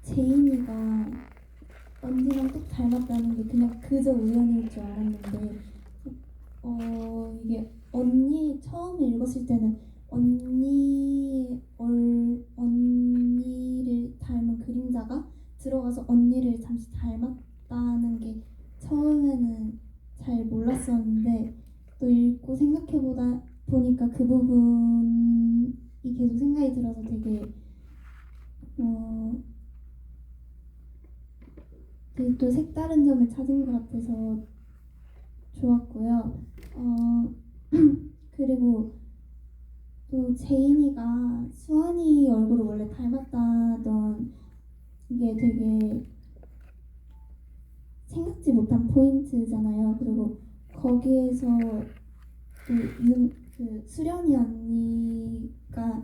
제인이가 언니랑 똑 닮았다는 게 그냥 그저 우연일 줄 알았는데 이게 언니 처음에 읽었을 때는 언니를 닮은 그림자가 들어가서 언니를 잠시 닮았다는 게 처음에는 잘 몰랐었는데 또 읽고 생각해보다 보니까 그 부분이 계속 생각이 들어서 되게 또 색다른 점을 찾은 것 같아서 좋았고요. 그리고 또 제인이가 수환이 얼굴을 원래 닮았다던 게 되게 생각지 못한 포인트잖아요. 그리고 거기에서 그 수련이 언니가를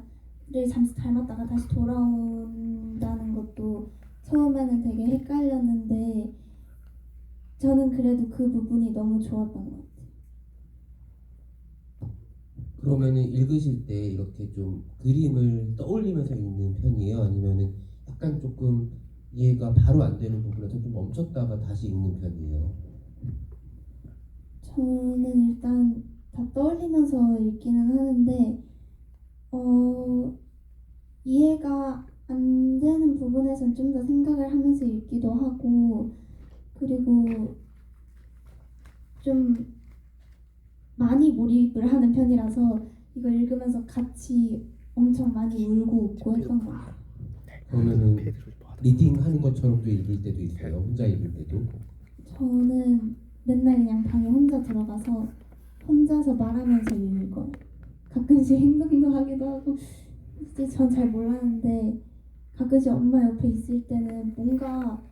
잠시 닮았다가 다시 돌아온다는 것도 처음에는 되게 헷갈렸는데 저는 그래도 그 부분이 너무 좋았던 것 같아요. 그러면은 읽으실 때 이렇게 좀 그림을 떠올리면서 읽는 편이에요? 아니면은 약간 조금 이해가 바로 안 되는 부분에서 좀 멈췄다가 다시 읽는 편이에요? 저는 일단 다 떠올리면서 읽기는 하는데 이해가 안 되는 부분에선 좀 더 생각을 하면서 읽기도 하고 그리고 좀 많이 몰입을 하는 편이라서 이거 읽으면서 같이 엄청 많이 울고 웃고 했던 것 같아요. 그러면은 리딩 하는 것처럼도 읽을 때도 있어요? 혼자 읽을 때도? 저는 맨날 그냥 방에 혼자 들어가서 혼자서 말하면서 읽어요. 가끔씩 행동도 하기도 하고 이제 전 잘 몰랐는데 가끔씩 엄마 옆에 있을 때는 뭔가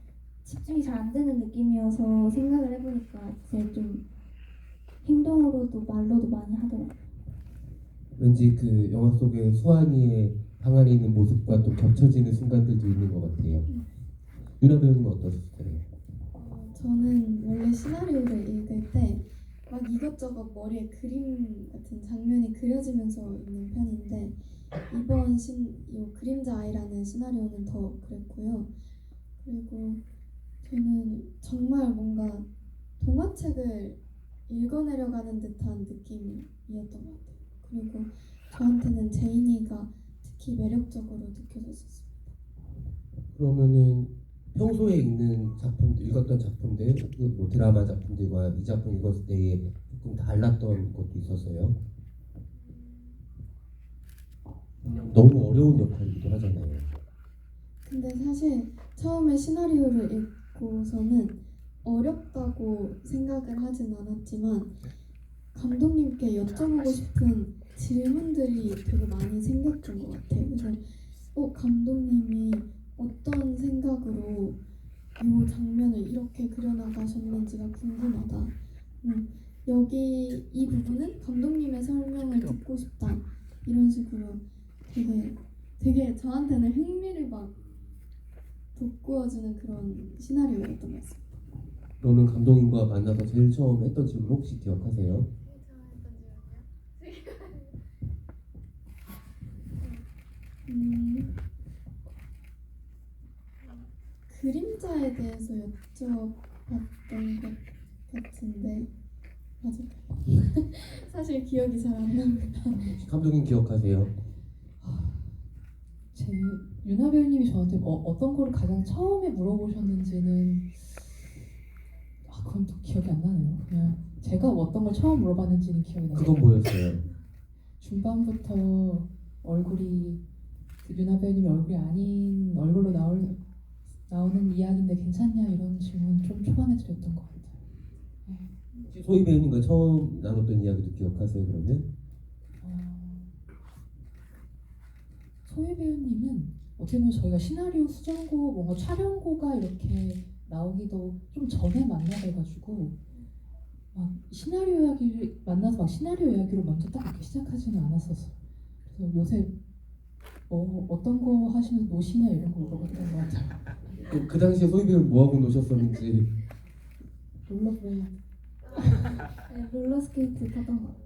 집중이 잘 안 되는 느낌이어서 생각을 해보니까 이제 좀 행동으로도 말로도 많이 하더라고요. 왠지 그 영화 속에 수환이의 방 안에 있는 모습과 또 겹쳐지는 순간들도 있는 것 같아요. 유나 배우님은 어떠셨어요? 저는 원래 시나리오를 읽을 때 막 이것저것 머리에 그림 같은 장면이 그려지면서 읽는 편인데 이번 이 그림자 아이라는 시나리오는 더 그랬고요. 그리고 저는 정말 뭔가 동화책을 읽어내려가는 듯한 느낌이었던 것 같아요. 그리고 저한테는 제인이가 특히 매력적으로 느껴졌었어요. 그러면은 평소에 읽는 작품들, 읽었던 작품들, 뭐 드라마 작품들과 이 작품 읽었을 때에 조금 달랐던 것도 있었어요? 너무 어려운 역할이기도 하잖아요. 근데 사실 처음에 시나리오를 읽고서는 어렵다고 생각을 하진 않았지만 감독님께 여쭤보고 싶은 질문들이 되게 많이 생겼던 것 같아요. 그래서 감독님이 어떤 생각으로 이 장면을 이렇게 그려나가셨는지가 궁금하다. 여기 이 부분은 감독님의 설명을 듣고 싶다. 이런 식으로 되게 저한테는 흥미를 막 돋구어주는 그런 시나리오였던 것 같습니다. 그러면 감독님과 만나서 제일 처음 했던 질문 혹시 기억하세요? 그림자에 대해서 여쭤봤던 것 같은데 맞을까요? 사실 기억이 잘 안 납니다. 혹시 감독님 기억하세요? 유나 배우님이 저한테 어떤 거를 가장 처음에 물어보셨는지는 그건 또 기억이 안 나네요. 그냥 제가 어떤 걸 처음 물어봤는지는 기억이 나요. 그건 뭐였어요? 중반부터 얼굴이 유나 배우님의 얼굴이 아닌 얼굴로 나오는 이야기인데 괜찮냐 이런 질문 좀 초반에 드렸던 것 같아요. 혹시 소희 배우님과 처음 나눴던 이야기도 기억하세요? 그러면? 소희 배우님은 어떻게 보면 저희가 시나리오 수정고 뭔가 촬영고가 이렇게 나오기도 좀 전에 만나돼가지고 막 시나리오 이야기를 만나서 막 시나리오 이야기로 먼저 딱 이렇게 시작하지는 않았었어요. 그래서 요새 어떤 거 하시면서 노시냐 이런 거 물어봤던 것 같아요. 그 당시에 소희 배우는 뭐하고 노셨었는지. 롤러브레이드. 네, 롤러스케이트 타던 것 같아요.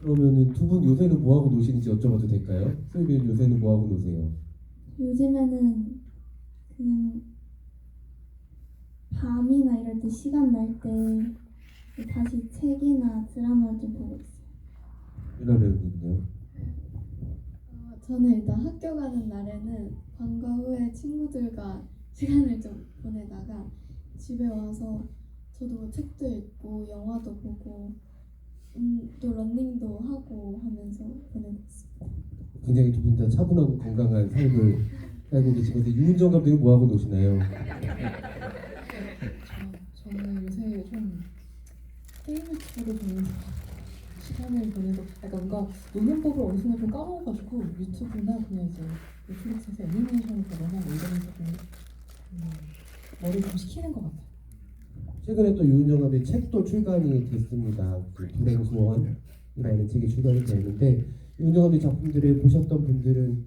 그러면은 두 분 요새는 뭐 하고 노시는지 여쭤봐도 될까요? 소희 배우님 요새는 뭐 하고 노세요? 요즘에는 그냥 밤이나 이럴 때 시간 날 때 다시 책이나 드라마를 좀 보고 있어요. 유나 배우님요? 저는 일단 학교 가는 날에는 방과 후에 친구들과 시간을 좀 보내다가 집에 와서 저도 책도 읽고 영화도 보고 또 러닝도 하고 하면서 보내고 있습니다. 굉장히 두 분 다 차분하고 건강한 삶을 살고 계시는데 유은정 감독님 뭐 하고 노시나요? 저는 요새 좀 게임을 주로 보면서 시간을 보내고 약간 뭔가 노는 법을 어느 순간 좀 까먹어가지고 유튜브나 그냥 이제 넷플릭스에서 애니메이션을 보거나 뭐 이러면서 좀 머리를 좀 식히는 것 같아요. 최근에 또 유은정 감독의 책도 출간이 됐습니다. 그 불행소원이라는 책이 출간이 되었는데 유은정 감독의 작품들을 보셨던 분들은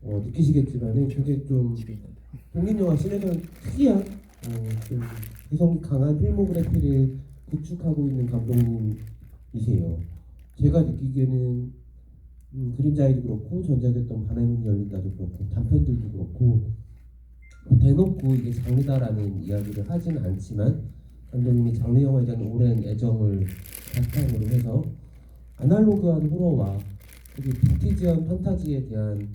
느끼시겠지만은 굉장히 좀 독립영화 씬에서는 특이한 좀 개성이 강한 필모그래피를 구축하고 있는 감독님이세요. 제가 느끼기에는 그림자에도 그렇고 전작했던 바람이 열린다도 그렇고 단편들도 그렇고 대놓고 이게 장르다라는 이야기를 하지는 않지만 감독님이 장르 영화에 대한 오랜 애정을 바탕으로 해서 아날로그한 호러와 그리고 빈티지한 판타지에 대한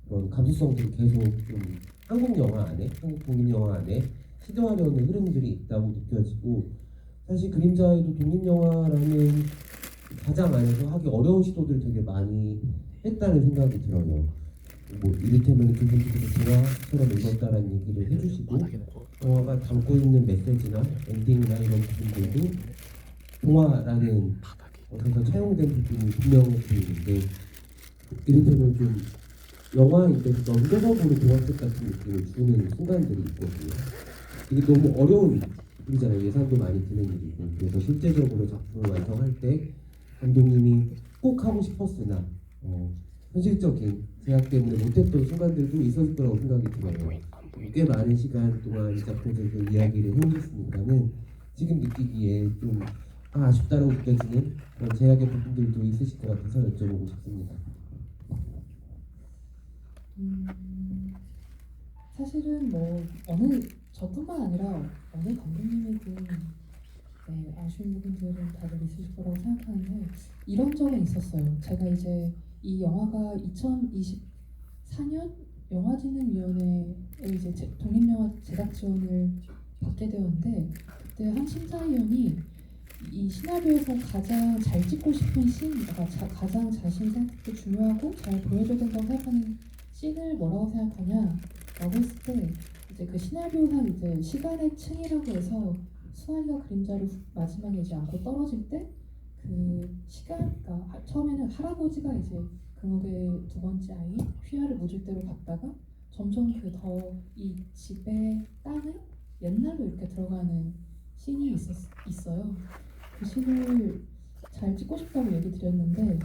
그런 감수성들을 계속 좀 한국 영화 안에, 한국 독립 영화 안에 시도하려는 흐름들이 있다고 느껴지고 사실 그림자에도 독립 영화라는 가장 안에서 하기 어려운 시도들을 되게 많이 했다는 생각이 들어요. 뭐 이를테면 두 분께서 동화처럼 읽었다라는 얘기를 해주시고 영화가 담고 있는 메시지나 엔딩이나 이런 부분들도 동화라는 것에서 차용된 부분이 분명해 보이는데 이를테면 좀 영화인데도 넘겨서 보는 동화책 같은 느낌을 주는 순간들이 있거든요. 이게 너무 어려운 일이잖아요. 예산도 많이 드는 일이고 그래서 실제적으로 작품을 완성할 때 감독님이 꼭 하고 싶었으나 현실적인 제약 때문에 못했던 순간들도 있었을 거라고 생각이 들어요. 꽤 많은 시간 동안 이 작품에서 이야기를 해오셨으니까는 지금 느끼기에 좀 아쉽다라고 느껴지는 그런 제약의 부분들도 있으실 것 같아서 여쭤보고 싶습니다. 사실은 뭐 어느 저뿐만 아니라 어느 감독님이든 아쉬운 부분들은 다들 있으실 거라고 생각하는데 이런 적은 있었어요. 제가 이제 이 영화가 2024년 영화진흥위원회에 이제 독립영화 제작 지원을 받게 되었는데 그때 한 심사위원이 이 시나리오에서 가장 잘 찍고 싶은 씬, 가장 자신이 생각할 때 중요하고 잘 보여줘야 된다고 생각하는 씬을 뭐라고 생각하냐? 라고 했을 때 이제 그 시나리오상 이제 시간의 층이라고 해서 수아이가 그림자를 마지막에 이제 안고 떨어질 때 그 시간, 그러니까 처음에는 할아버지가 이제 금옥의 두 번째 아이 휘하를 묻을 대로 갔다가 점점 그 더 이 집의 땅을 옛날로 이렇게 들어가는 씬이 있어요. 그 씬을 잘 찍고 싶다고 얘기 드렸는데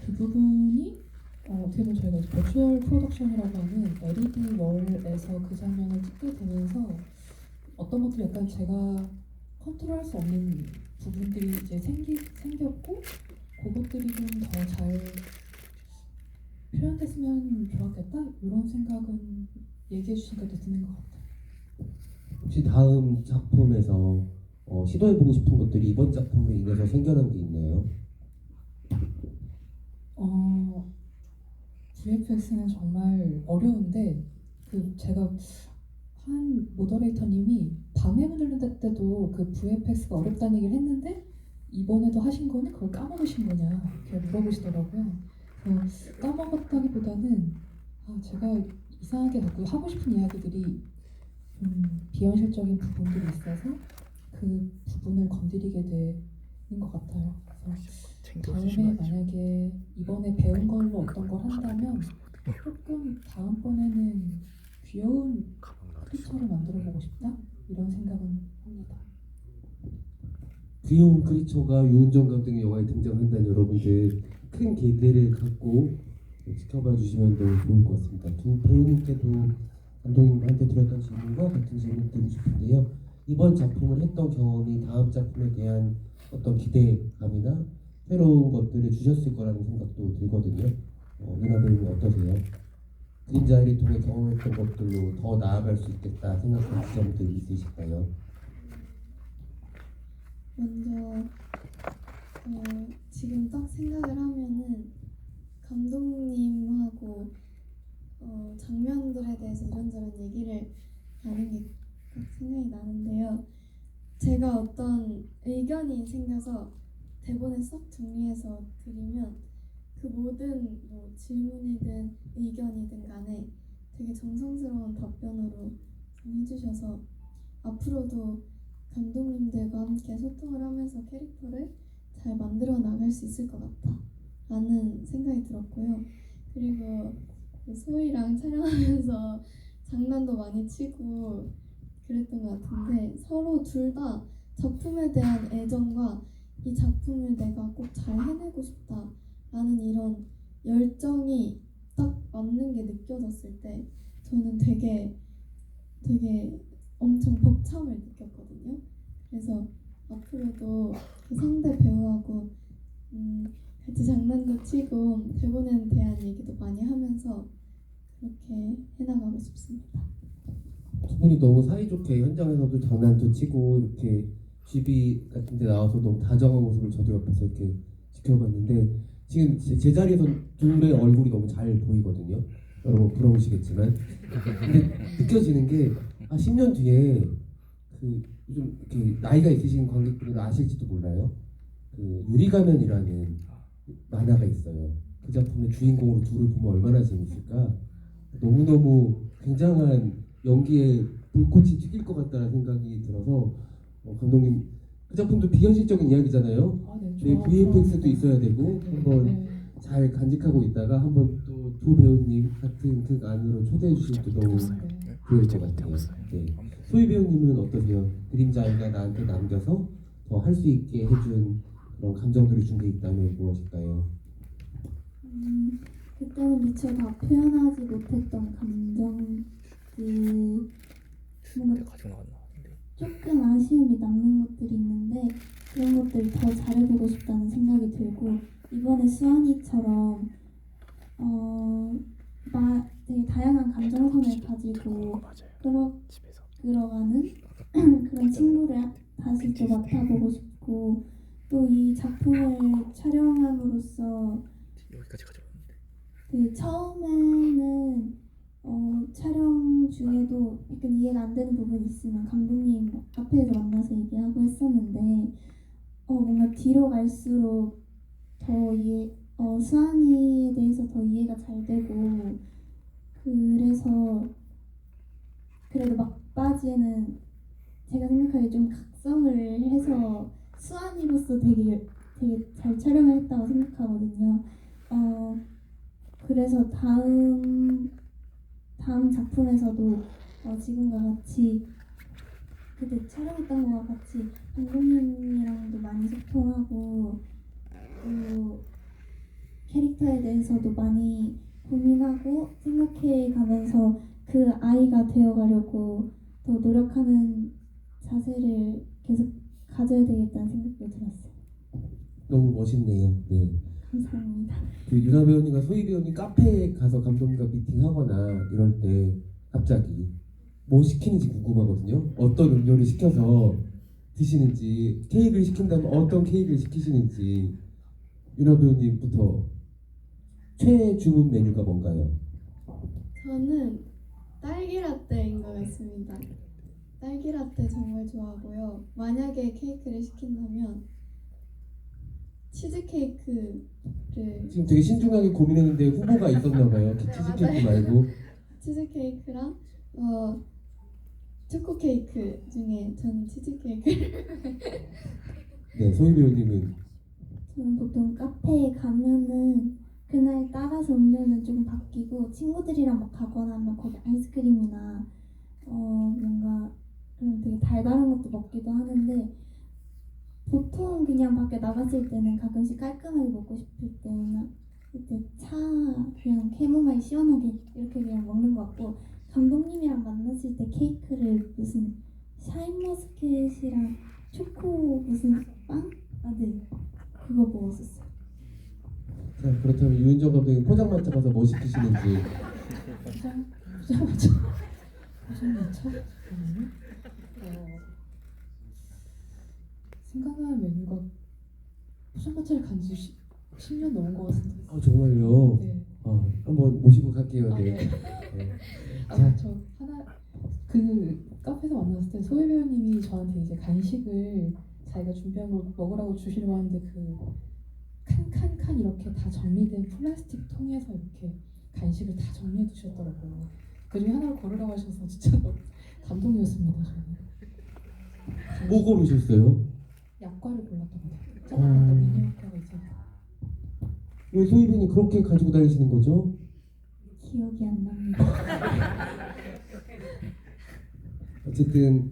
그 부분이 어떻게 보면 저희가 이제 버추얼 프로덕션이라고 하는 LED 월에서 그 장면을 찍게 되면서 어떤 것들이 약간 제가 컨트롤할 수 없는 부분들이 이제 생겼고 그것들이 좀 더 잘 표현됐으면 좋았겠다 이런 생각은 얘기해 주시니까 더 드는 것 같아요. 혹시 다음 작품에서 시도해보고 싶은 것들이 이번 작품에 인해서 생겨난 게 있나요? VFX는 정말 어려운데 제가 한 모더레이터님이 밤에 문을 닫을 때도 그 VFX가 어렵다는 얘기를 했는데 이번에도 하신 거는 그걸 까먹으신 거냐 이렇게 물어보시더라고요. 까먹었다기보다는 제가 이상하게 자꾸 하고 싶은 이야기들이 비현실적인 부분들이 있어서 그 부분을 건드리게 되는 것 같아요. 그래서 다음에 만약에 이번에 배운 걸로 어떤 걸 한다면 조금 다음번에는 귀여운 크리처를 만들어보고 싶다 이런 생각은 합니다. 귀여운 크리처가 유은정 감독의 영화에 등장한다는 여러분들 큰 기대를 갖고 지켜봐 주시면 너무 좋을 것 같습니다. 두 배우님께도 감독님한테 드렸던 질문과 같은 질문 드리고 싶은데요. 이번 작품을 했던 경험이 다음 작품에 대한 어떤 기대감이나 새로운 것들을 주셨을 거라는 생각도 들거든요. 유나 배우님 어떠세요? 그림자를 통해 경험했던 것들로 더 나아갈 수 있겠다 생각하는 지점들 있으실까요? 먼저 지금 딱 생각을 하면은 감독님하고 장면들에 대해서 이런저런 얘기를 나눈 게 딱 생각이 나는데요. 제가 어떤 의견이 생겨서 대본에 싹 정리해서 드리면 그 모든 뭐 질문이든 의견이든 간에 되게 정성스러운 답변으로 해주셔서 앞으로도 감독님들과 함께 소통을 하면서 캐릭터를 잘 만들어 나갈 수 있을 것 같다 라는 생각이 들었고요. 그리고 소희랑 촬영하면서 장난도 많이 치고 그랬던 것 같은데 서로 둘 다 작품에 대한 애정과 이 작품을 내가 꼭 잘 해내고 싶다 라는 이런 열정이 딱 맞는 게 느껴졌을 때 저는 되게 엄청 벅참을 느꼈거든요. 그래서 앞으로도 그 상대 배우하고 같이 장난도 치고 대본에 대한 얘기도 많이 하면서 그렇게 해나가고 싶습니다. 두 분이 너무 사이좋게 현장에서도 장난도 치고 이렇게 GV 같은 데 나와서 너무 다정한 모습을 저도 옆에서 이렇게 지켜봤는데 지금 제 자리에서 둘의 얼굴이 너무 잘 보이거든요. 여러분 부러우시겠지만 근데 느껴지는 게 10년 뒤에 그 요즘 이렇게 나이가 있으신 관객분들은 아실지도 몰라요. 그 유리가면이라는 만화가 있어요. 그 작품의 주인공으로 둘을 보면 얼마나 재밌을까. 너무너무 굉장한 연기에 불꽃이 튀길 것 같다는 생각이 들어서 감독님 그 작품도 비현실적인 이야기잖아요. 네, VFX도 있어야 되고 한번 잘 간직하고 있다가 한번 또 두 배우님 같은 그 안으로 초대해 주시면 또 너무 좋을 것 같아요. 네. 소희 배우님은 어떠세요? 그림자 아이가 나한테 남겨서 더 할 수 있게 해준 그런 감정들을 준 게 있다면 무엇일까요? 그때는 미처 다 표현하지 못했던 감정들 뭔가 가지고 나갔나? 조금 아쉬움이 남는 것들이 있는데 그런 것들 더 잘해보고 싶다는 생각이 들고 이번에 수환이처럼 되게 다양한 감정선을 가지고 끌어가는 그런 친구를 다시 또 맡아보고 싶고 또 이 작품을 촬영함으로써 여기까지 가져왔는데. 그 처음에는 촬영 중에도 약간 이해가 안 되는 부분이 있으면 감독님 앞에서 만나서 얘기하고 했었는데 뭔가 뒤로 갈수록 더 수환이에 대해서 더 이해가 잘 되고 그래서 그래도 막바지에는 제가 생각하기에 좀 각성을 해서 수환이로서 되게 잘 촬영을 했다고 생각하거든요. 그래서 다음 작품에서도 지금과 같이 그때 촬영했던 거와 같이 감독님이랑도 많이 소통하고 또 캐릭터에 대해서도 많이 고민하고 생각해 가면서 그 아이가 되어가려고 더 노력하는 자세를 계속 가져야 되겠다는 생각도 들었어요. 너무 멋있네요. 네. 감사합니다. 그 유나 배우님과 소희 배우님 카페에 가서 감독님과 미팅하거나 이럴 때 갑자기 뭐 시키는지 궁금하거든요. 어떤 음료를 시켜서 드시는지, 케이크를 시킨다면 어떤 케이크를 시키시는지. 유나 배우님부터 최애 주문 메뉴가 뭔가요? 저는 딸기라떼인 것 같습니다. 딸기라떼 정말 좋아하고요. 만약에 케이크를 시킨다면 치즈케이크를 지금 되게 신중하게 고민했는데 후보가 있었나봐요. 치즈케이크 말고. 치즈케이크랑 초코케이크 중에 저는 치즈케이크를 네, 소희 배우님은 저는 보통 카페에 가면은 그날 따라서 음료는 좀 바뀌고 친구들이랑 막 가거나 하면 거기 아이스크림이나 뭔가 그런 되게 달달한 것도 먹기도 하는데 보통 그냥 밖에 나갔을 때는 가끔씩 깔끔하게 먹고 싶을 때나 그때 차 그냥 캐모마일 시원하게 이렇게 그냥 먹는 것 같고 감독님이랑 만났을 때 케이크를 무슨 샤인머스켓이랑 초코 무슨 빵? 네. 그거 보고 썼어요. 자, 그렇다면 유은정 감독님 포장마차 가서 뭐 시키시는지. 포장마차. 잠깐만요. 생각나는 메뉴가 포장마차를 간지 10년 넘은 것 같은데. 정말요? 네. 한번 모시고 갈게요. 아, 네. 네. 네. 저 하나 그 카페에서 만났을 때 소혜 배우님이 저한테 이제 간식을 자기가 준비한 걸 먹으라고 주시려고 하는데 그 칸 이렇게 다 정리된 플라스틱 통에서 이렇게 간식을 다 정리해 두셨더라고요. 그 중에 하나를 고르라고 하셔서 진짜 너무 감동이었습니다. 저는. 뭐 고르셨어요? 약과를 골랐던 것 같아요. 작은 미니 약과가 있잖아요. 왜 소희빈이 그렇게 가지고 다니시는 거죠? 기억이 안 납니다. 어쨌든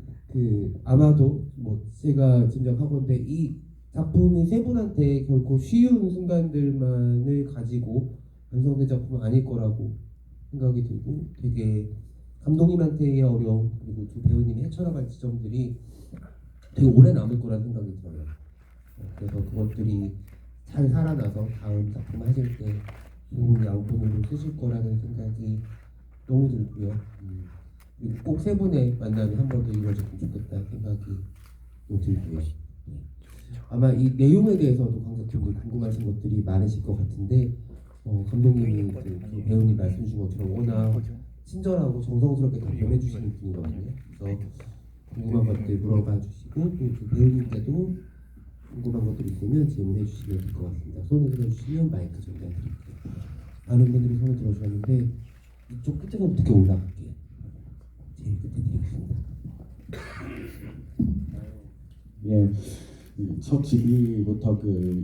아마도 뭐 제가 짐작하건대 이 작품이 세 분한테 결코 쉬운 순간들만을 가지고 완성된 작품은 아닐 거라고 생각이 들고 되게 감독님한테의 어려움 그리고 두 배우님이 헤쳐나갈 지점들이 되게 오래 남을 거라는 생각이 들어요. 그래서 그것들이 잘 살아나서 다음 작품 하실 때 좋은 양분으로 쓰실 거라는 생각이 너무 들고요. 그리고 꼭 세 분의 만남이 한 번 더 이루어졌으면 좋겠다는 생각이 또 들고요. 아마 이 내용에 대해서도 관객분들 궁금하신 것들이 많으실 것 같은데 감독님이 그 배우님 말씀 주신 것처럼 워낙 친절하고 정성스럽게 답변해 주시는 분이거든요. 그래서 궁금한 것들 물어봐 주시고 또 그 배우님께도 궁금한 것들이 있으면 질문해 주시면 될 것 같습니다. 손을 들어주시면 마이크 전달드릴게요. 많은 분들이 손을 들어주셨는데 이쪽 끝에서 어떻게 올라갈게요. 제일 끝에 드리겠습니다. 예, 첫 집이부터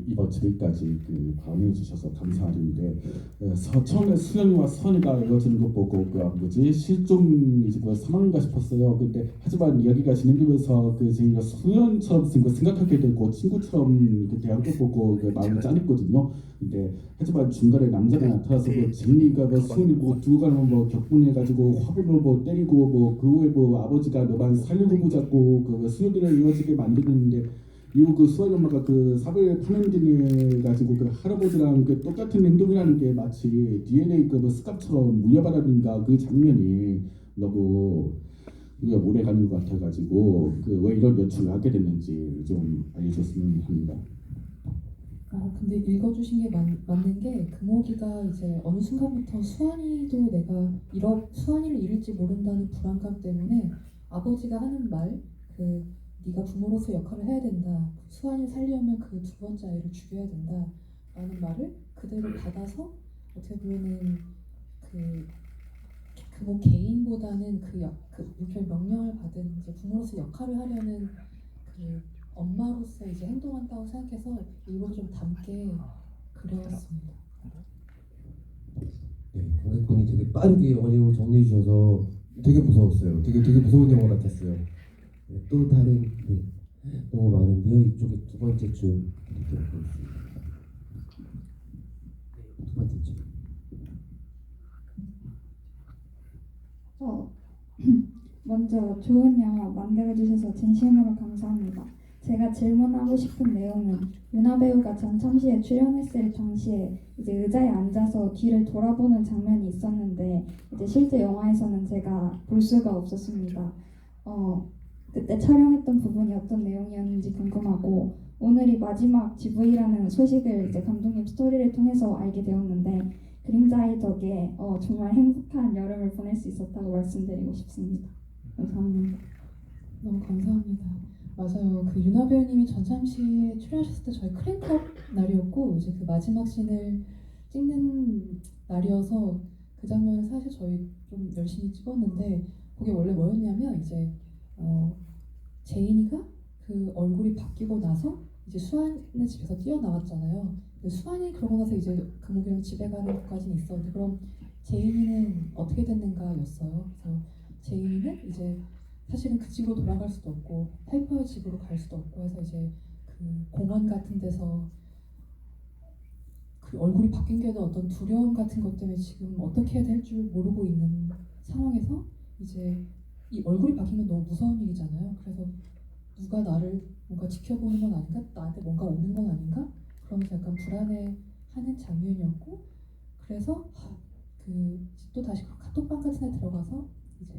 이번 집일까지 방해해 주셔서 감사드리는데 처음에 수연이와 선이가 이루어지는 것 보고 실종이지 3학년인가 싶었어요. 근데 하지만 이야기가 진행되면서 저희가 수연처럼 생각하게 되고 친구처럼 대한 것 보고 마음이 짠했거든요. 근데 하지만 중간에 남자가 나타나서 재민이가 수연이 두고 가면 격분해가지고 화분으로 때리고 그 후에 아버지가 너만 살려고 보자고 수연이를 이어지게 만드는데 이후 수아이 엄마가 삽을 파는 등에 가지고 할아버지랑 똑같은 행동이라는 게 마치 DNA 습관처럼 물려받았는가 그 장면이 너무 우리가 오래 가는 것 같아가지고 왜 이런 연출을 하게 됐는지 좀 알려줬으면 합니다. 근데 읽어주신 게 맞는 게 금옥이가 이제 어느 순간부터 수환이도 수환이를 잃을지 모른다는 불안감 때문에 아버지가 하는 말 네가 부모로서 역할을 해야 된다. 수환이 살려면 그 두 번째 아이를 죽여야 된다. 라는 말을 그대로 받아서 어떻게 보면은 금옥 개인보다는 일종의 명령을 받은 이제 부모로서 역할을 하려는 엄마로서 이제 행동한다고 생각해서 일부러 좀 담게 그렸습니다. 네, 관객분이 되게 빠르게 영화 내용을 정리해 주셔서 되게 무서웠어요. 되게 무서운 영화 같았어요. 네, 또 다른 너무 많은데요. 이쪽에 두 번째 줄 드리도록 하겠습니다. 두 번째 줄. 먼저 좋은 영화 만들어주셔서 진심으로 감사합니다. 제가 질문하고 싶은 내용은 윤아 배우가 전참시에 출연했을 당시에 이제 의자에 앉아서 뒤를 돌아보는 장면이 있었는데 이제 실제 영화에서는 제가 볼 수가 없었습니다. 그때 촬영했던 부분이 어떤 내용이었는지 궁금하고 오늘이 마지막 GV라는 소식을 이제 감독님 스토리를 통해서 알게 되었는데 그림자의 덕에 정말 행복한 여름을 보낼 수 있었다고 말씀드리고 싶습니다. 감사합니다. 너무 감사합니다. 맞아요. 윤아 배우님이 전참시에 출연하셨을 때 저희 크랭크업 날이었고 이제 마지막 씬을 찍는 날이어서 그 장면을 사실 저희 좀 열심히 찍었는데 그게 원래 뭐였냐면 이제 제인이가 얼굴이 바뀌고 나서 이제 수환의 집에서 뛰어나왔잖아요. 수환이 그러고 나서 이제 금옥이랑 집에 가는 것까지는 있었는데 그럼 제인이는 어떻게 됐는가였어요. 그래서 제인이는 이제 사실은 그 집으로 돌아갈 수도 없고 파이퍼의 집으로 갈 수도 없고 해서 이제 공원 같은 데서 얼굴이 바뀐 게 어떤 두려움 같은 것 때문에 지금 어떻게 해야 될 줄 모르고 있는 상황에서 이제 이 얼굴이 바뀐 건 너무 무서운 일이잖아요. 그래서 누가 나를 뭔가 지켜보는 건 아닌가? 나한테 뭔가 오는 건 아닌가? 그러면서 약간 불안해하는 장면이었고 그래서 또 다시 그 카톡방 같은 데 들어가서 이제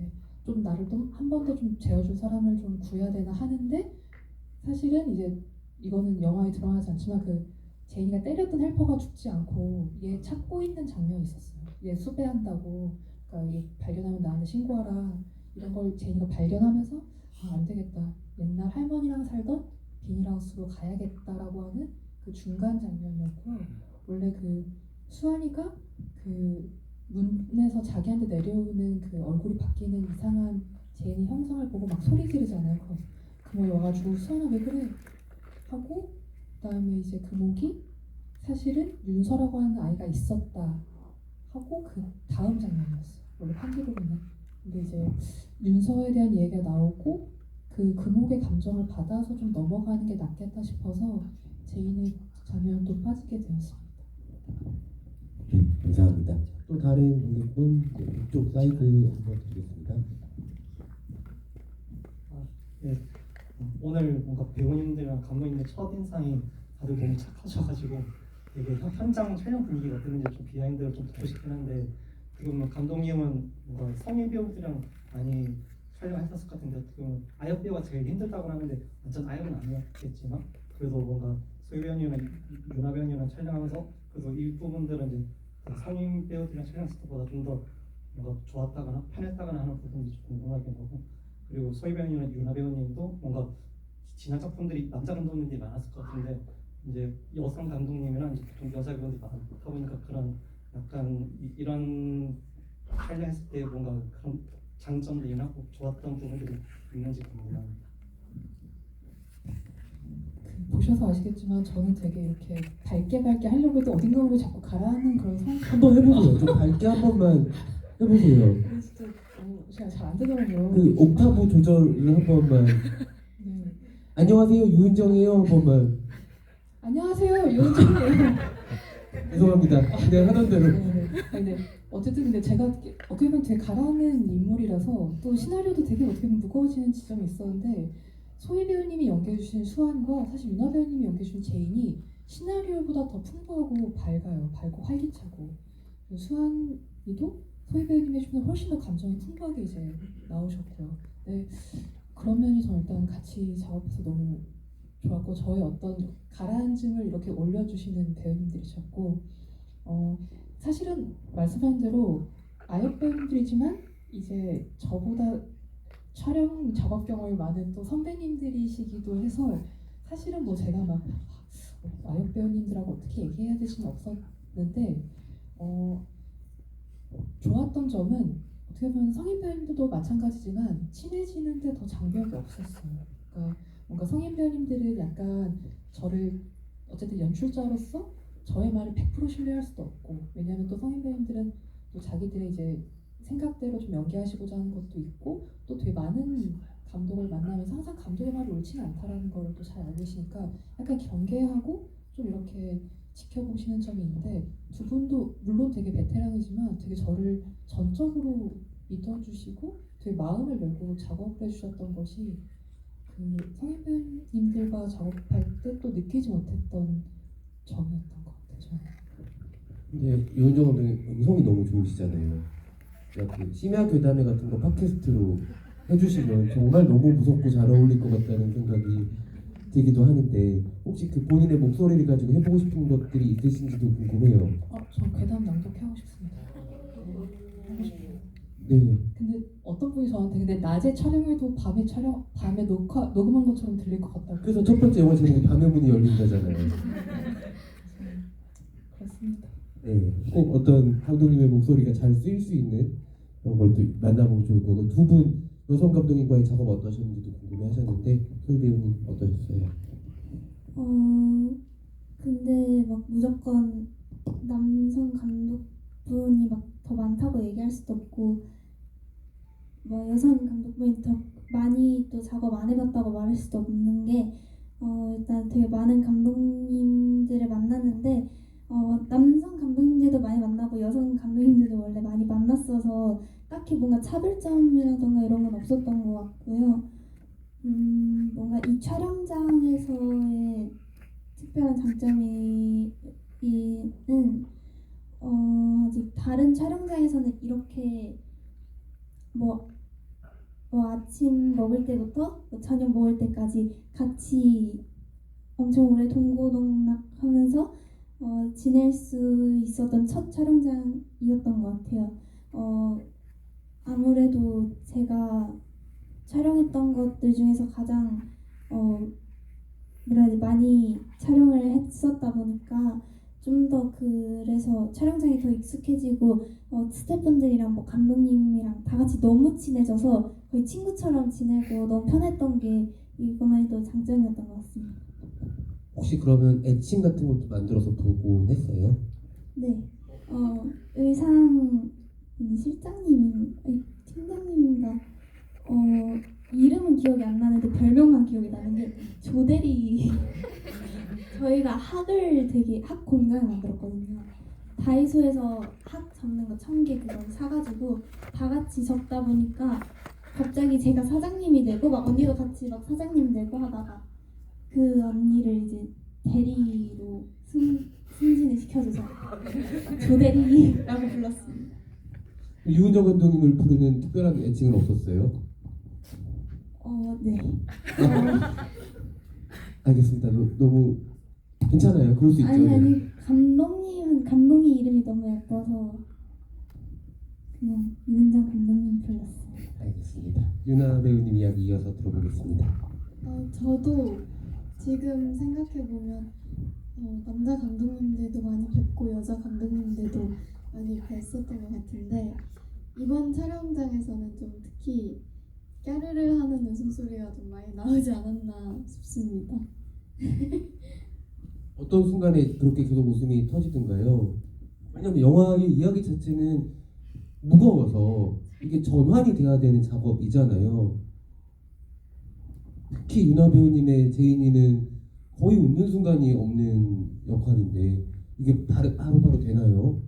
좀 나를 좀 한 번 더 좀 재워줄 사람을 좀 구해야 되나 하는데 사실은 이제 이거는 영화에 드러나지 않지만 제인이가 때렸던 헬퍼가 죽지 않고 얘 찾고 있는 장면이 있었어요. 얘 수배한다고 그러니까 얘 발견하면 나한테 신고하라 이런 걸 제인이가 발견하면서 안 되겠다 옛날 할머니랑 살던 비닐하우스로 가야겠다라고 하는 그 중간 장면이었고 원래 수환이가 문에서 자기한테 내려오는 얼굴이 바뀌는 이상한 제인의 형상을 보고 막 소리 지르잖아요. 금옥이 와가지고 수환아 왜 그래 하고 그다음에 이제 금옥이 사실은 윤서라고 하는 아이가 있었다 하고 그 다음 장면이었어요. 원래 판기로는 근데 이제 윤서에 대한 얘기가 나오고 금옥의 감정을 받아서 좀 넘어가는 게 낫겠다 싶어서 제인의 장면도 빠지게 되었습니다. 네, 감사합니다. 또 다른 관객분 이쪽 사이드 한번 드리겠습니다. 네, 오늘 뭔가 배우님들이랑 감독님들 첫인상이 다들 너무 착하셔가지고 되게 현장 촬영 분위기가 어땠는지 좀 비하인드를 좀 듣고 싶긴 한데 어떻게 보면 감독님은 뭔가 성인 배우들이랑 많이 촬영했었을 것 같은데 어떻게 보면 아역 배우가 제일 힘들다고 하는데 완전 아역은 아니었겠지만 그래도 뭔가 소희 배우님이랑 유나 배우님이랑 촬영하면서 그래도 이 부분들은 이제 성인 배우들이랑 촬영했을 때보다 좀 더 뭔가 좋았다거나 편했다거나 하는 부분이 좀 궁금하긴 하고 그리고 소희 배우님이랑 유나 배우님도 뭔가 지난 작품들이 남자 감독님들이 많았을 것 같은데 이제 여성 감독님이랑 이제 보통 여자 배우들이 많다 보니까 그런 약간 이런 촬영했을 때 뭔가 그런 장점들이나 좋았던 부분들이 있는지 궁금합니다. 보셔서 아시겠지만 저는 되게 이렇게 밝게 하려고 해도 어딘가 모르게 자꾸 가라앉는 그런 상황. 한번 해보세요. 좀 밝게 한 번만 해보세요. 진짜 제가 잘 안 되더라고요. 옥타브 조절을 한 번만. 네. 안녕하세요, 유은정이에요. 한 번만. 안녕하세요 유은정이에요. 죄송합니다. 그냥 하던 대로. 네. 근데 어쨌든 근데 제가 어떻게 보면 되게 가라앉는 인물이라서 또 시나리오도 되게 어떻게 보면 무거워지는 지점이 있었는데 소희 배우님이 연기해주신 수환과 사실 윤아 배우님이 연기해주신 제인이 시나리오보다 더 풍부하고 밝고 활기차고 수환이도 소희 배우님 해주는 훨씬 더 감정이 풍부하게 이제 나오셨고요. 네, 그런 면이 저는 일단 같이 작업해서 너무 좋았고 저의 어떤 가라앉음을 이렇게 올려주시는 배우님들이셨고 사실은 말씀하신 대로 아역 배우님들이지만 이제 저보다 촬영 작업 경험이 많은 또 선배님들이시기도 해서 사실은 뭐 제가 막 아역 배우님들하고 어떻게 얘기해야 될지는 없었는데 좋았던 점은 어떻게 보면 성인 배우님들도 마찬가지지만 친해지는데 더 장벽이 없었어요. 그러니까 뭔가 성인 배우님들은 약간 저를 어쨌든 연출자로서 저의 말을 100% 신뢰할 수도 없고 왜냐하면 또 성인 배우님들은 또 자기들의 이제 생각대로 좀 연기하시고자 하는 것도 있고 또 되게 많은 감독을 만나면서 항상 감독의 말이 옳지는 않다라는 걸 또 잘 알고 계시니까 약간 경계하고 좀 이렇게 지켜보시는 점이 있는데 두 분도 물론 되게 베테랑이지만 되게 저를 전적으로 믿어주시고 되게 마음을 열고 작업을 해주셨던 것이 성인 배우님들과 작업할 때 또 느끼지 못했던 점이었던 것 같아요. 저는. 이제 유은정 감독님 음성이 너무 좋으시잖아요. 그러니까 심야 괴담회 같은 거 팟캐스트로 해주시면 정말 너무 무섭고 잘 어울릴 것 같다는 생각이 들기도 하는데 혹시 본인의 목소리를 가지고 해보고 싶은 것들이 있으신지도 궁금해요. 저 괴담 낭독하고 싶습니다. 하고 싶어요. 네. 근데 어떤 분이 저한테 근데 낮에 촬영해도 밤에 녹음한 것처럼 들릴 것 같다고. 그래서 첫 번째 영화 제목이 밤의 문이 열린다잖아요. 그렇습니다. 네. 꼭 어떤 감독님의 목소리가 잘 쓰일 수 있는 그런 걸 또 만나보면 좋을 거고 두 분 여성 감독님과의 작업 어떠셨는지도 궁금해하셨는데 소희 배우님 어떠셨어요? 근데 막 무조건 남성 감독분이 막 더 많다고 얘기할 수도 없고 뭐 여성 감독분이 더 많이 또 작업 안 해봤다고 말할 수도 없는 게 일단 되게 많은 감독님들을 만났는데 남성 감독님들도 많이 만나고 여성 감독님들도 원래 많이 만났어서 딱히 뭔가 차별점이라던가 이런 건 없었던 것 같고요. 뭔가 이 촬영장에서의 특별한 장점이는 아직 다른 촬영장에서는 이렇게 뭐 아침 먹을 때부터 뭐 저녁 먹을 때까지 같이 엄청 오래 동고동락하면서 지낼 수 있었던 첫 촬영장이었던 것 같아요. 아무래도 제가 촬영했던 것들 중에서 가장 많이 촬영을 했었다 보니까 좀 더 그래서 촬영장이 더 익숙해지고 스태프분들이랑 뭐 감독님이랑 다 같이 너무 친해져서 거의 친구처럼 지내고 너무 편했던 게 이거만해도 장점이었던 것 같습니다. 혹시 그러면 애칭 같은 것도 만들어서 보고 했어요? 네, 의상 팀장님인가 이름은 기억이 안 나는데 별명만 기억이 나는 게 조대리. 저희가 학 공장을 만들었거든요. 다이소에서 학 접는 거 1000개 그걸 사가지고 다 같이 접다 보니까 갑자기 제가 사장님이 되고 막 언니도 같이 막 사장님 되고 하다가 그 언니를 이제 대리로 승진을 시켜줘서 조대리라고 불렀습니다. 유은정 감독님을 부르는 특별한 애칭은 없었어요? 네. 알겠습니다. 너무 괜찮아요. 그럴 수 있죠. 아니 감독님 이름이 너무 예뻐서 그냥 유은정 감독님 불렀어요. 알겠습니다. 유나 배우님 이야기 이어서 들어보겠습니다. 저도 지금 생각해보면 남자 감독님들도 많이 뵙고 여자 감독님들도 많이 뵀었던 것 같은데 이번 촬영장에서는 좀 특히 까르르 하는 웃음소리가 좀 많이 나오지 않았나 싶습니다. 어떤 순간에 그렇게 계속 웃음이 터지던가요? 왜냐면 영화의 이야기 자체는 무거워서 이게 전환이 돼야 되는 작업이잖아요. 특히 유나 배우님의 제인이는 거의 웃는 순간이 없는 역할인데 이게 바로바로 되나요?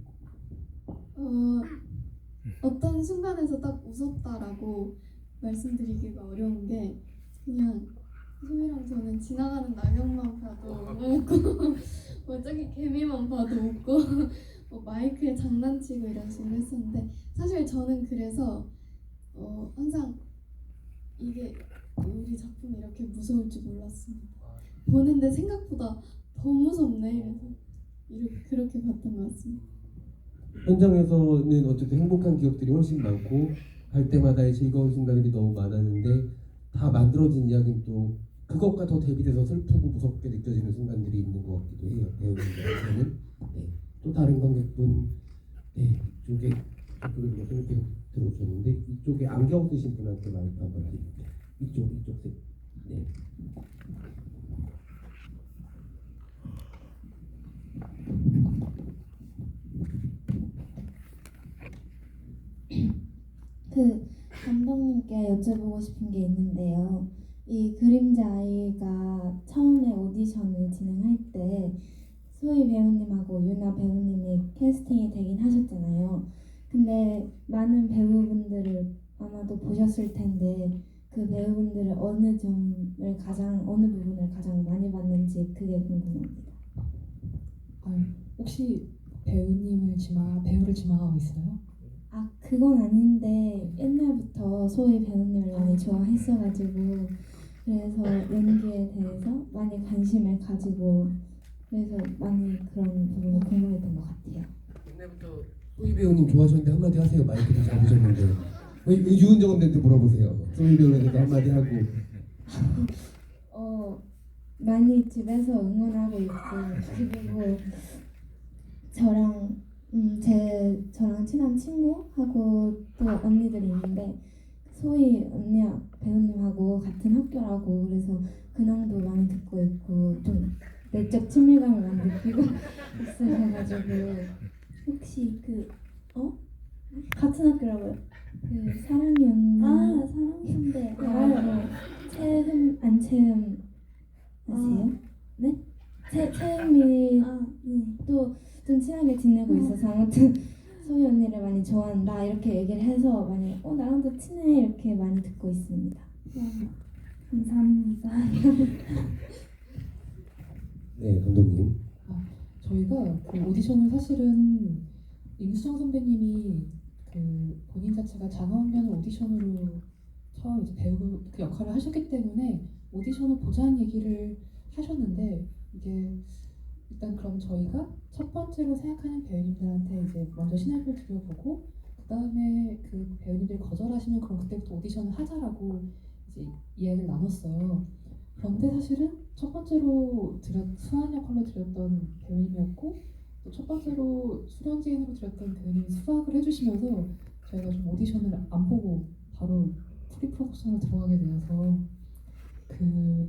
어떤 순간에서 딱 웃었다라고 말씀드리기가 어려운 게 그냥 소희랑 저는 지나가는 낙엽만 봐도 웃고 뭐 저기 개미만 봐도 웃고 뭐 마이크에 장난치고 이런 식으로 했었는데 사실 저는 그래서 항상 이게 우리 작품이 이렇게 무서울 줄 몰랐습니다. 보는데 생각보다 더 무섭네 이래서 그렇게 봤던 것 같습니다. 현장에서는 어쨌든 행복한 기억들이 훨씬 많고 갈 때마다의 즐거운 순간들이 너무 많았는데 다 만들어진 이야기는 또 그것과 더 대비돼서 슬프고 무섭게 느껴지는 순간들이 있는 것 같기도 해요. 배우님들한테는. 네. 또 다른 관객분 이쪽에 댓글을 계속 들어오셨는데 이쪽에 안경 쓰신 분한테 마이크 한번 드릴게요. 이쪽 색. 네. 감독님께 여쭤보고 싶은 게 있는데요. 이 그림자 아이가 처음에 오디션을 진행할 때 소희 배우님하고 유나 배우님이 캐스팅이 되긴 하셨잖아요. 근데 많은 배우분들을 아마도 보셨을 텐데 그 배우분들은 어느 부분을 가장 많이 봤는지 그게 궁금합니다. 혹시 배우를 지망하고 있어요? 그건 아닌데 옛날부터 소희 배우님을 많이 좋아했어가지고 그래서 연기에 대해서 많이 관심을 가지고 그래서 많이 그런 부분이 궁금했던 것 같아요. 옛날부터 소희 배우님 좋아하셨는데 한마디 하세요. 마이크도 잡으셨는데 왜 유은정 감독한테 물어보세요. 소희 배우님도 한마디 하고. 많이 집에서 응원하고 있고 그리고 저랑 친한 친구하고 또 언니들이 있는데 소희 언니 배우님하고 같은 학교라고 그래서 근황도 많이 듣고 있고 좀 내적 친밀감을 많이 느끼고 있으셔가지고 혹시 같은 학교라고요? 사랑이 언니 사랑이 선배 채흠 안채흠 아세요? 네? 채흠이 또 좀 친하게 지내고 있어서 아무튼 소희 언니를 많이 좋아한다 이렇게 얘기를 해서 많이 나랑도 친해 이렇게 많이 듣고 있습니다. 감사합니다. 네, 감독님. 저희가 그 오디션을 사실은 임수정 선배님이 그 본인 자체가 장화원변을 오디션으로 처음 이제 배우 그 역할을 하셨기 때문에 오디션을 보자는 얘기를 하셨는데 이게 일단 그럼 저희가 첫 번째로 생각하는 배우님들한테 이제 먼저 시나리오를 들려보고 그 다음에 그 배우님들이 거절하시면 그럼 그때부터 오디션을 하자라고 이제 이야기를 나눴어요. 그런데 사실은 첫 번째로 수환 역할로 드렸던 배우님이었고 또 첫 번째로 수련지인으로 드렸던 배우님이 수락을 해주시면서 저희가 좀 오디션을 안 보고 바로 프리프로덕션으로 들어가게 되어서 그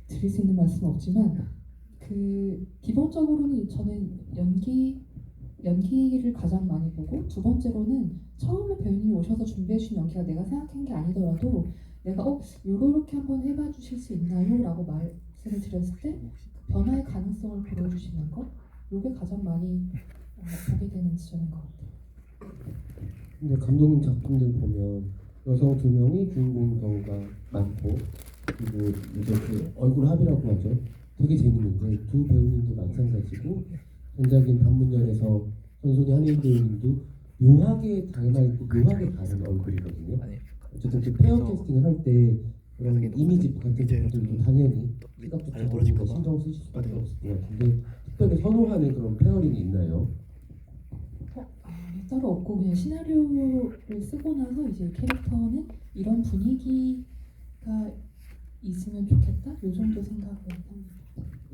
드릴 수 있는 말씀은 없지만 그 기본적으로는 저는 연기를 가장 많이 보고 두 번째로는 처음에 배우님이 오셔서 준비해 주신 연기가 내가 생각한 게 아니더라도 내가 요렇게 한번 해봐 주실 수 있나요? 라고 말씀을 드렸을 때 변화의 가능성을 보여주시는 거 요게 가장 많이 보게 되는 지점인 것 같아요. 근데 감독님 작품들 보면 여성 2명이 주인공 경우가 많고 그리고 이제 그 얼굴 합이라고 하죠. 되게 재밌는데 두 배우님도 마찬가지고 전작인 반문열에서 전소희 한혜인 배우님도 묘하게 닮아있고 묘하게 다른 얼굴이거든요. 어쨌든 그 페어 캐스팅을 할 때 그런 이미지 같은 것들도 당연히 시각적으로 신경 쓰실 수밖에 없을 것 같은데 특별히 선호하는 그런 페어링이 있나요? 따로 없고 그냥 시나리오를 쓰고 나서 이제 캐릭터는 이런 분위기가 있으면 좋겠다 요 정도 생각을 합니다.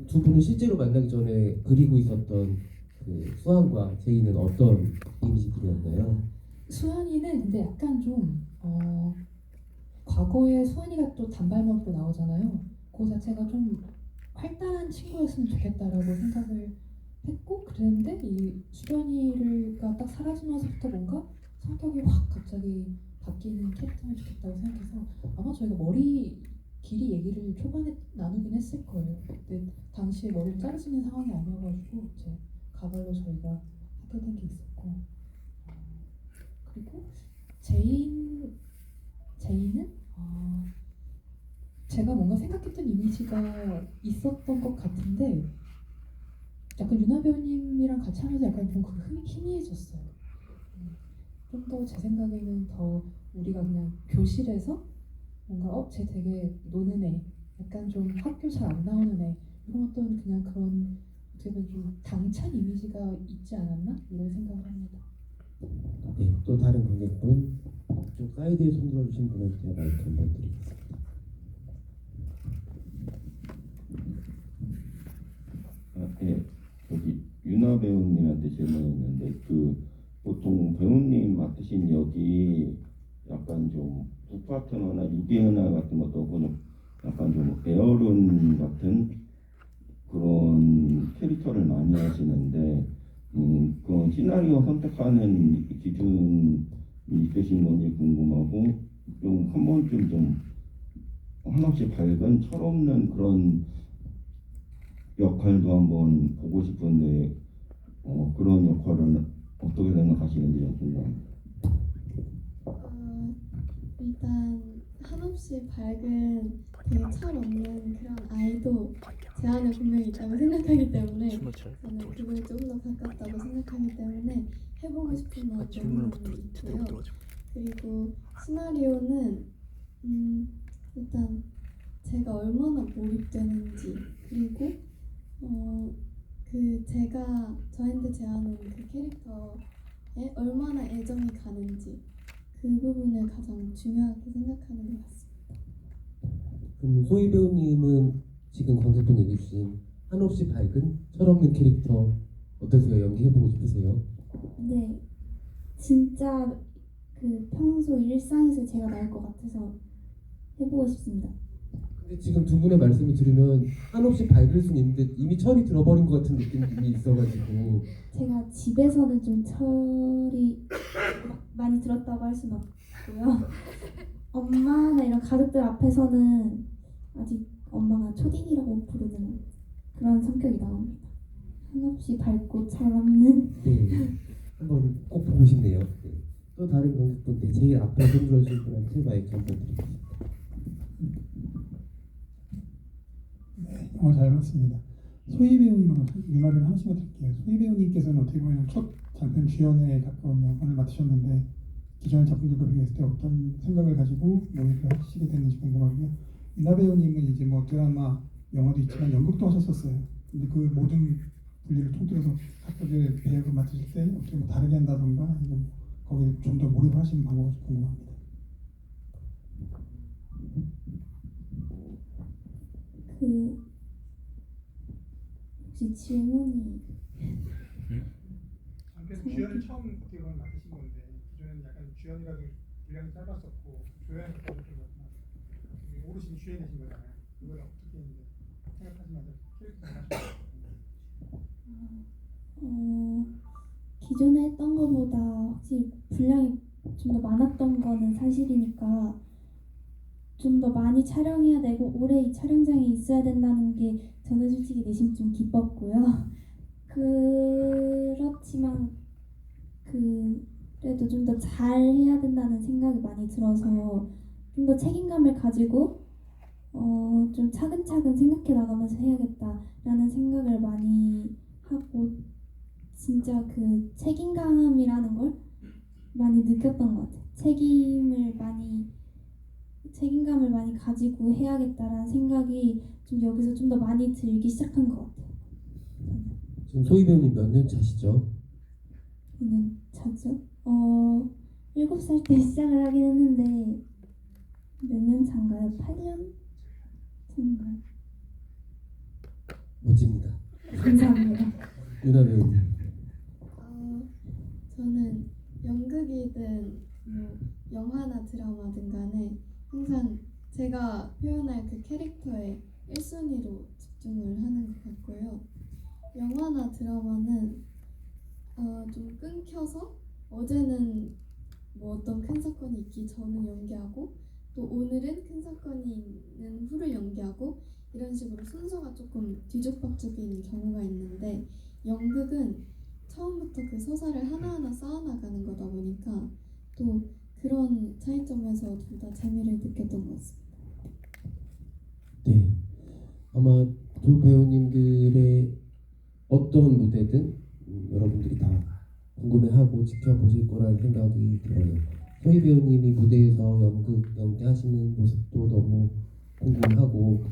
두 분은 실제로 만나기 전에 그리고 있었던 그 수환과 제이는 어떤 이미지들이었나요? 수환이는 근데 약간 좀 과거에 수환이가 또 단발머리로 나오잖아요. 그 자체가 좀 활달한 친구였으면 좋겠다라고 생각을 했고 그랬는데 이 수련이가 딱 사라지면서부터 뭔가 성격이 확 갑자기 바뀌는 캐릭터면 좋겠다고 생각해서 아마 저희가 머리 길이 얘기를 초반에 나누긴 했을 거예요. 근데 당시에 머리를 자를 수 있는 상황이 아니어가지고 이제 가발로 저희가 하게 된 게 있었고 그리고 제이는 제가 뭔가 생각했던 이미지가 있었던 것 같은데 약간 유나 배우님이랑 같이 하면서 약간 좀 희미해졌어요. 좀 더 제 생각에는 더 우리가 그냥 교실에서 뭔가 쟤 되게 노는 애, 약간 좀 학교 잘 안 나오는 애 이런 어떤 그냥 그런 어떻게 보면 좀 당찬 이미지가 있지 않았나 이런 생각을 합니다. 네, 또 다른 관객분 좀 사이드에 손들어 주신 분한테 마이크 한번 드리겠습니다. 네, 여기 유나 배우님한테 질문했는데 그 보통 배우님 맡으신 역이 약간 좀 북파트너나 유기은하 같은 것도 혹은 약간 좀 에어론 같은 그런 캐릭터를 많이 하시는데 그런 시나리오 선택하는 기준이 있으신 건지 궁금하고 좀 한 번쯤 좀 한없이 밝은 철없는 그런 역할도 한번 보고 싶은데 그런 역할은 어떻게 생각하시는지 좀 궁금합니다. 일단 한없이 밝은 되게 철없는 그런 아이도 제 안에 분명히 있다고 생각하기 때문에 저는 그걸 조금 더 가깝다고 생각하기 때문에 해보고 싶은 마음이 있고요. 그리고 시나리오는 일단 제가 얼마나 몰입되는지 그리고 그 제가 저한테 제안한 그 캐릭터에 얼마나 애정이 가는지 그 부분을 가장 중요하게 생각하는 것 같습니다. 그럼 소희 배우님은 지금 관객분 얘기해 주신 한없이 밝은 철없는 캐릭터 어떠세요? 연기해보고 싶으세요? 네, 진짜 그 평소 일상에서 제가 나올 것 같아서 해보고 싶습니다. 근데 지금 두 분의 말씀을 들으면 한없이 밝을 수는 있는데 이미 철이 들어버린 것 같은 느낌이 있어가지고 제가 집에서는 좀 철이 많이 들었다고 할 수는 없고요. 엄마나 이런 가족들 앞에서는 아직 엄마가 초딩이라고 부르는 그런 성격이 나옵니다. 한없이 밝고 철없는. 네, 한번 꼭 보고 싶네요. 네. 또 다른 관객분들 제일 앞에 손들어 주실 분한테 마이크 한번 드리겠습니다. 잘 봤습니다. 소희 배우님하고 윤활유를 하나씩만 드릴게요. 소희 배우님께서는 어떻게 보면 첫 장편 주연에 가까운 역할을 맡으셨는데 기존의 작품들과 비교했을 때 어떤 생각을 가지고 모의를 하시게 됐는지 궁금하고요. 윤하 배우님은 이제 뭐 드라마, 영화도 있지만 연극도 하셨었어요. 근데 그 모든 분리를 통틀어서 각각의 배역을 맡으실 때 어떻게 뭐 다르게 한다던가 아니면 거기에 좀 더 몰입을 하시는 방법이 궁금합니다. 혹시 질문이 장편 주연을 처음 어떻게 보면 맡으신 건데 기존에는 약간 주연이라도 분량이 짧았었고 조연이 좀 오르신 주연이신 거잖아요. 그걸 어떻게 이제 생각하시면서 캐릭터를 하시나요? 기존에 했던 것보다 확실히 분량이 좀 더 많았던 거는 사실이니까 좀 더 많이 촬영해야 되고 오래 이 촬영장에 있어야 된다는 게 저는 솔직히 내심 좀 기뻤고요. 그렇지만 그래도 좀 더 잘해야 된다는 생각이 많이 들어서 좀 더 책임감을 가지고 좀 차근차근 생각해 나가면서 해야겠다라는 생각을 많이 하고 진짜 그 책임감이라는 걸 많이 느꼈던 것 같아요. 책임감을 많이 가지고 해야겠다라는 생각이 좀 여기서 좀 더 많이 들기 시작한 것 같아요. 지금 소희 배우님 몇 년 차시죠? 저는 차죠? 7살 때 시작을 하긴 했는데 몇 년 차인가요? 8년 차인가요? 멋집니다. 감사합니다. 윤하 배우님. 저는 연극이든 뭐 영화나 드라마든 간에 항상 제가 표현할 그 캐릭터에 1순위로 집중을 하는 것 같고요. 영화나 드라마는 좀 끊겨서 어제는 뭐 어떤 큰 사건이 있기 전을 연기하고 또 오늘은 큰 사건이 있는 후를 연기하고 이런 식으로 순서가 조금 뒤죽박죽인 경우가 있는데 연극은 처음부터 그 서사를 하나하나 쌓아나가는 거다 보니까 또 그런 차이점에서 둘 다 재미를 느꼈던 것 같습니다. 네, 아마 두 배우님들의 어떤 무대든 여러분들이 다 궁금해하고 지켜보실 거라는 생각이 들어요. 소희 배우님이 무대에서 연기하시는 모습도 너무 궁금하고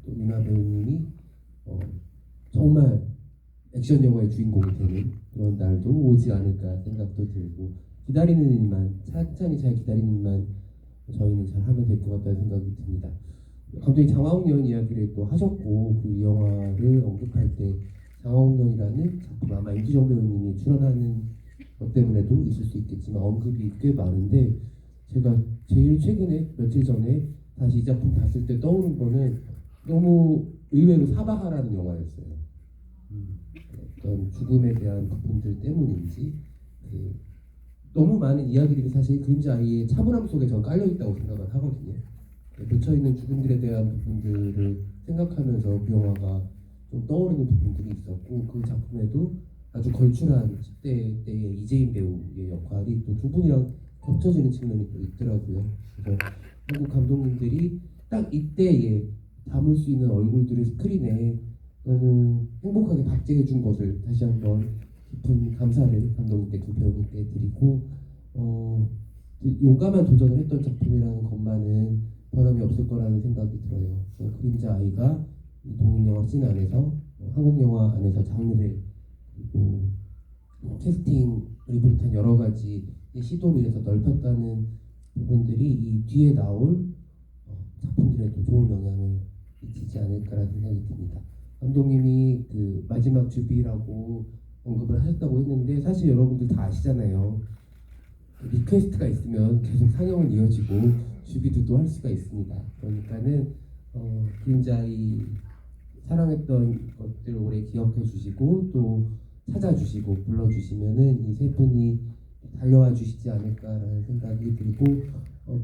또 윤하 배우님이 정말 액션 영화의 주인공이 되는 그런 날도 오지 않을까 생각도 들고 기다리는 일만 천천히 잘 기다리는 일만 저희는 잘 하면 될 것 같다는 생각이 듭니다. 감독님 장화홍련 이야기를 또 하셨고 그 영화를 언급할 때 장화홍련이라는 작품 아마 임수정 배우님이 출연하는 것 때문에도 있을 수 있겠지만 언급이 꽤 많은데 제가 제일 최근에 며칠 전에 다시 이 작품 봤을 때 떠오른 거는 너무 의외로 사바하라는 영화였어요. 어떤 죽음에 대한 부분들 때문인지 너무 많은 이야기들이 사실 그림자 아이의 차분함 속에 전 깔려 있다고 생각을 하거든요. 묻혀 있는 죽음들에 대한 부분들을 생각하면서 그 영화가 좀 떠오르는 부분들이 있었고 그 작품에도 아주 걸출한 10대 때의 이재인 배우의 역할이 또 두 분이랑 겹쳐지는 측면이 또 있더라고요. 그래서 한국 감독님들이 딱 이때에 담을 수 있는 얼굴들을 스크린에 너무 행복하게 박제해 준 것을 다시 한번 깊은 감사를 감독님께 두 배우님께 드리고 용감한 도전을 했던 작품이라는 것만은 변함이 없을 거라는 생각이 들어요. 그림자 아이가 독립영화 씬 안에서 한국영화 안에서 장르를 그리고 캐스팅을 비롯한 여러 가지 시도를 해서 넓혔다는 부분들이 이 뒤에 나올 작품들에도 좋은 영향을 미치지 않을까라는 생각이 듭니다. 감독님이 그 마지막 주비라고 언급을 하셨다고 했는데 사실 여러분들 다 아시잖아요. 리퀘스트가 있으면 계속 상영은 이어지고 주비도 또 할 수가 있습니다. 그러니까는 그림자이 사랑했던 것들 오래 기억해 주시고 또 찾아주시고 불러주시면은 이 세 분이 달려와 주시지 않을까라는 생각이 들고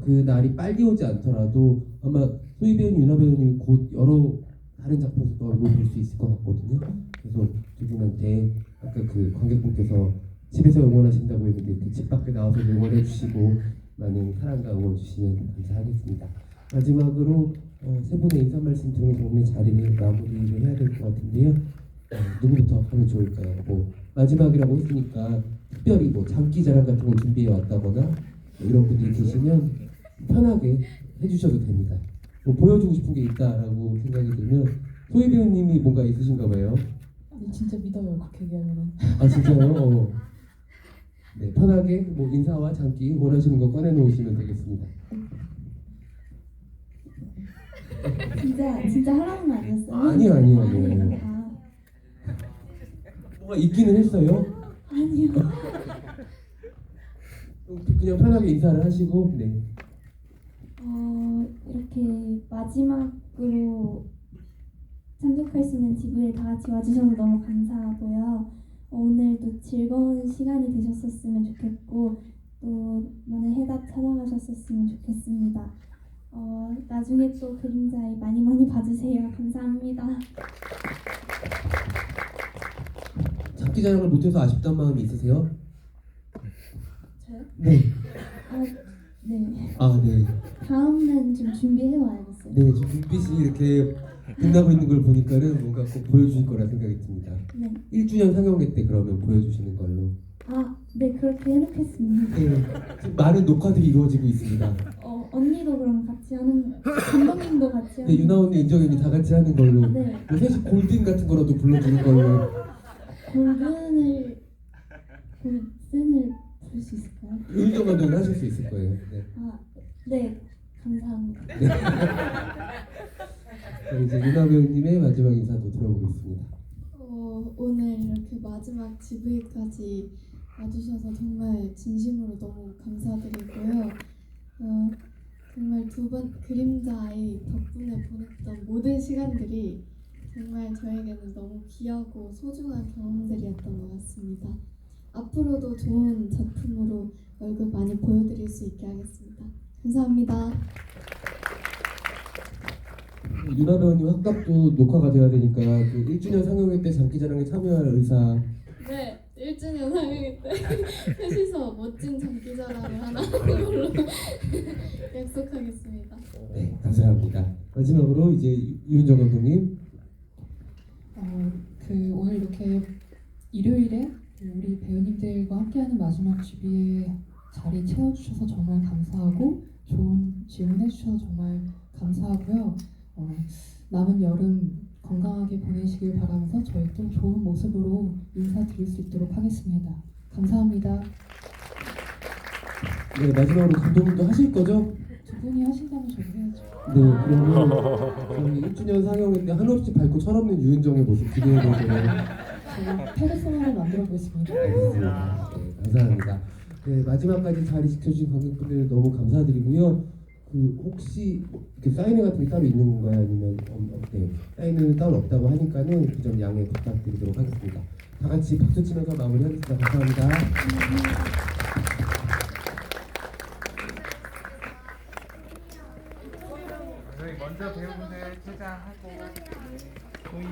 그 날이 빨리 오지 않더라도 아마 소희 배우님, 윤하 배우님이 곧 여러 다른 작품에서 또 얼굴 볼 수 있을 것 같거든요. 그래서 두 분한테 아까 그 관객분께서 집에서 응원하신다고 했는데 그 집 밖에 나와서 응원해 주시고 많은 사랑과 응원 주시면 감사하겠습니다. 마지막으로 세 분의 인사 말씀 들으면서 오늘 자리를 마무리를 해야 될 것 같은데요. 누구부터 하면 좋을까요? 뭐 마지막이라고 했으니까 특별히 뭐 장기자랑 같은 걸 준비해 왔다거나 뭐 이런 분들이 계시면 편하게 해주셔도 됩니다. 뭐 보여주고 싶은 게 있다라고 생각이 들면 소희 배우님이 뭔가 있으신가 봐요. 아니, 진짜 믿어요. 그렇게 얘기하면은. 아 진짜요? 네, 편하게 뭐 인사와 장기 원하시는 거 꺼내 놓으시면 되겠습니다. 진짜 하라는 거 아니었어요? 아니요. 뭐가 있기는 했어요. 아니요. 그냥 편하게 인사를 하시고 네. 이렇게 마지막으로 참석할 수 있는 지부에 다 같이 와주셔서 너무 감사하고요. 오늘도 즐거운 시간이 되셨었으면 좋겠고 또 많은 해답 찾아가셨었으면 좋겠습니다. 나중에 또 그림자에 많이 봐주세요. 감사합니다. 장기자랑을 못해서 아쉽다는 마음이 있으세요? 저요? 네. 네. 네. 다음은 좀 준비해 와야겠어요. 네, 지금 눈빛이 이렇게 빛나고 있는 걸 보니까는 뭔가 꼭 보여주실 거라 생각이 듭니다. 네. 1주년 상영회 때 그러면 보여주시는 걸로. 네 그렇게 해놓겠습니다. 네, 지금 많은 녹화들이 이루어지고 있습니다. 언니도 그럼 같이 하는, 감독님도 같이 하는. 네, 유나 언니, 인정 언니 다 같이 하는 걸로. 네. 뭐 셋이 골든 같은 거라도 불러주는 걸로. 골든을 부를 수 있을까요? 윤정 감독님 하실 수 있을 거예요. 네. 네. 감사합니다. 네, 이제 유나 배우님의 마지막 인사도 들어보겠습니다. 오늘 이렇게 마지막 GV까지 와주셔서 정말 진심으로 너무 감사드리고요. 정말 두 번 그림자의 덕분에 보냈던 모든 시간들이 정말 저에게는 너무 귀하고 소중한 경험들이었던 것 같습니다. 앞으로도 좋은 작품으로 얼굴 많이 보여드릴 수 있게 하겠습니다. 감사합니다. 유나 배우님 확답도 녹화가 돼야 되니까 그 1주년 상영회 때 장기자랑에 참여할 의사. 네, 1주년 상영회 때 셋이서 멋진 장기자랑을 하나 하는 걸로 약속하겠습니다. 네, 감사합니다. 마지막으로 이제 유은정 감독님. 오늘 이렇게 일요일에 우리 배우님들과 함께하는 마지막 GV에 자리 채워주셔서 정말 감사하고 좋은 지원해주셔서 정말 감사하고요. 남은 여름 건강하게 보내시길 바라면서 저희 또 좋은 모습으로 인사드릴 수 있도록 하겠습니다. 감사합니다. 네, 마지막으로 감독님도 하실 거죠? 두 분이 하신다면 저도 해야죠. 네, 그러면 저희 1주년 상영회 때 한없이 밝고 철없는 유은정의 모습 기대해보도록 저희 페르소나를 만들어 보겠습니다. 알겠습니다. 네, 감사합니다. 네, 마지막까지 자리 지켜주신 관객분들 너무 감사드리고요. 혹시 이렇게 사인회 같은 게 따로 있는 건가요? 아니면 네, 사인회는 따로 없다고 하니까는 그 점 양해 부탁드리도록 하겠습니다. 다 같이 박수 치면서 마무리하겠습니다. 감사합니다. 저희 먼저 배우분들 퇴장하고 소희